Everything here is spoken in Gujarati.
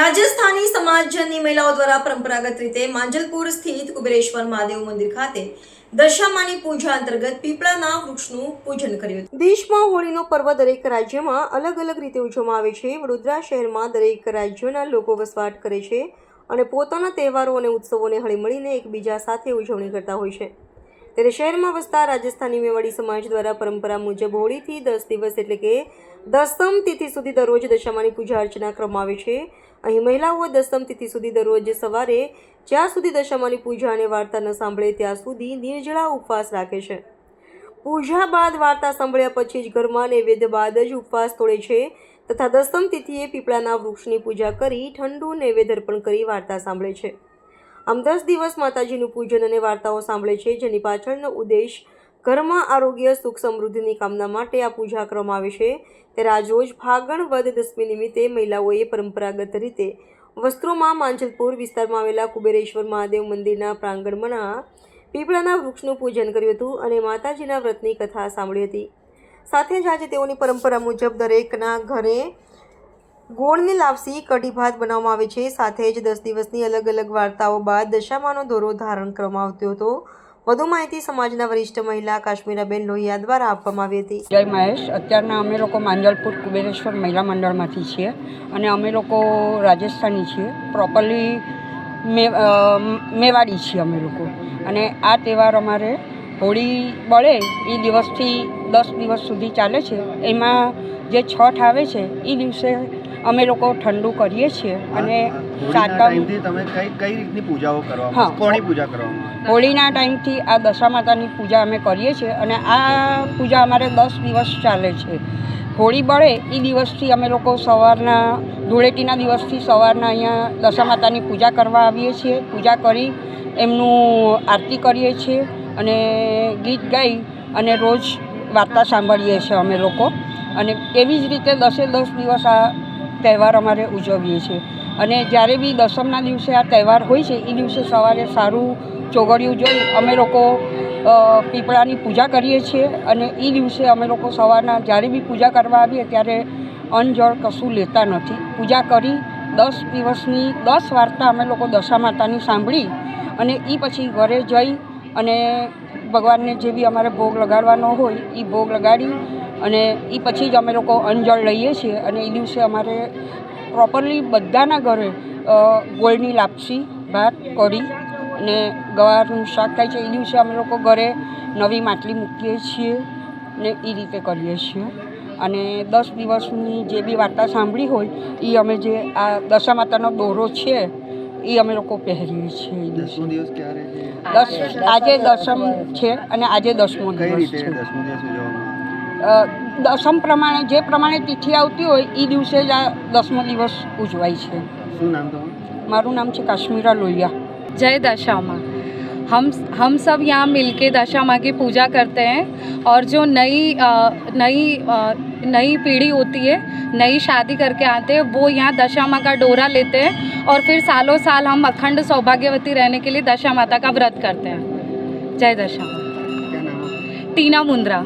રાજસ્થાની સમાજની મહિલાઓ દ્વારા પરંપરાગત રીતે માંજલપુર સ્થિત કુબેરેશ્વર મહાદેવ મંદિર ખાતે દશામાની પૂજા અંતર્ગત પીપળાના વૃક્ષનું પૂજન કર્યું. દેશમાં હોળીનો પર્વ દરેક રાજ્યમાં અલગ અલગ રીતે ઉજવવામાં આવે છે. વડોદરા શહેરમાં દરેક રાજ્યોના લોકો વસવાટ કરે છે અને પોતાના તહેવારો અને ઉત્સવોને હળીમળીને એકબીજા સાથે ઉજવણી કરતા હોય છે. ત્યારે શહેરમાં વસતા રાજસ્થાની મેવાડી સમાજ દ્વારા પરંપરા મુજબ હોળીથી 10 દિવસ એટલે કે દસમ તિથિ સુધી દરરોજ દશામાની પૂજા અર્ચના કરવામાં આવે છે. અહીં મહિલાઓ દસમ તિથિ સુધી દરરોજ સવારે જ્યાં સુધી દશામાની પૂજા અને વાર્તા ન સાંભળે ત્યાં સુધી નિર્જળા ઉપવાસ રાખે છે. પૂજા બાદ વાર્તા સાંભળ્યા પછી જ ઘરમાં નૈવેદ્ય બાદ જ ઉપવાસ તોડે છે તથા દસમ તિથિએ પીપળાના વૃક્ષની પૂજા કરી ઠંડુ નૈવેદ્ય અર્પણ કરી વાર્તા સાંભળે છે. આમ 10 દિવસ માતાજીનું પૂજન અને વાર્તાઓ સાંભળે છે, જેની પાછળનો ઉદ્દેશ ઘરમાં આરોગ્ય સુખ સમૃદ્ધિની કામના માટે આ પૂજા કરવામાં આવે છે. ત્યારે આજરોજ ફાગણ વદ દસમી નિમિત્તે મહિલાઓએ પરંપરાગત રીતે વસ્ત્રોમાં માંજલપુર વિસ્તારમાં આવેલા કુબેરેશ્વર મહાદેવ મંદિરના પ્રાંગણમાં પીપળાના વૃક્ષનું પૂજન કર્યું હતું અને માતાજીના વ્રતની કથા સાંભળી હતી. સાથે જ આજે તેઓની પરંપરા મુજબ દરેકના ઘરે ગોળની લાપસી કઢી ભાત બનાવવામાં આવે છે. સાથે જ 10 દિવસની અલગ અલગ વાર્તાઓ બાદ દશામાનો દોરો ધારણ કરવામાં આવતો હતો. વધુ માહિતી સમાજના વરિષ્ઠ મહિલા કાશ્મીરાબેન લોહિયા દ્વારા આપવામાં આવી હતી. જય મહેશ. અત્યારના અમે લોકો માંજલપુર કુબેરેશ્વર મહિલા મંડળમાંથી છીએ અને અમે લોકો રાજસ્થાની છીએ, પ્રોપરલી મેવાડી છીએ અમે લોકો. અને આ તહેવાર અમારે હોળી બળે એ દિવસથી 10 દિવસ સુધી ચાલે છે. એમાં જે છઠ આવે છે એ દિવસે અમે લોકો ઠંડુ કરીએ છીએ અને તમે કઈ રીતની પૂજાઓ કરવામાં કોની પૂજા કરવામાં હોળીના ટાઈમથી આ દશા માતાની પૂજા અમે કરીએ છીએ અને આ પૂજા અમારે 10 દિવસ ચાલે છે. હોળી બળે એ દિવસથી અમે લોકો સવારના ધૂળેટીના દિવસથી સવારના અહીંયા દશા માતાની પૂજા કરવા આવીએ છીએ. પૂજા કરી એમનું આરતી કરીએ છીએ અને ગીત ગાઈ અને રોજ વાર્તા સાંભળીએ છીએ અમે લોકો. અને એવી જ રીતે 10 દિવસ આ તહેવાર અમારે ઉજવીએ છીએ. અને જ્યારે બી દસમના દિવસે આ તહેવાર હોય છે એ દિવસે સવારે સારું ચોઘડિયું જોઈ અમે લોકો પીપળાની પૂજા કરીએ છીએ અને એ દિવસે અમે લોકો સવારના જ્યારે બી પૂજા કરવા આવીએ ત્યારે અન્ન જળ કશું લેતા નથી. પૂજા કરી 10 દિવસની 10 વાર્તા અમે લોકો દશા માતાની સાંભળી અને એ પછી ઘરે જઈ અને ભગવાનને જે બી અમારે ભોગ લગાડવાનો હોય એ ભોગ લગાડી અને એ પછી જ અમે લોકો અંજળ લઈએ છીએ. અને એ દિવસે અમારે પ્રોપરલી બધાના ઘરે ગોળની લાપસી, ભાત, કઢી અને ગવારનું શાક થાય છે. એ દિવસે અમે લોકો ઘરે નવી માટલી મૂકીએ છીએ ને એ રીતે કરીએ છીએ. અને 10 દિવસની જે બી વાર્તા સાંભળી હોય એ અમે જે આ દશા માતાનો દોરો છે એ અમે લોકો પહેરીએ છીએ. 10મો દિવસ ક્યારે છે? આજે દસમ છે અને આજે 10મો દિવસ છે. 10મો દિવસ ઉજવવામાં દસમ પ્રમાણે જે પ્રમાણે તિથિ આવતી હોય એ દિવસે જ આ 10મો દિવસ ઉજવાય છે. શું નામ તમારું? મારું નામ છે કાશ્મીરા લોહિયા. जय दशा माँ. हम सब यहाँ मिलके दशा माँ की पूजा करते हैं और जो नई पीढ़ी होती है, नई शादी करके आते हैं, वो यहाँ दशा माँ का डोरा लेते हैं और फिर सालों साल हम अखंड सौभाग्यवती रहने के लिए दशा माता का व्रत करते हैं. जय दशा माँ. टीना मुंद्रा.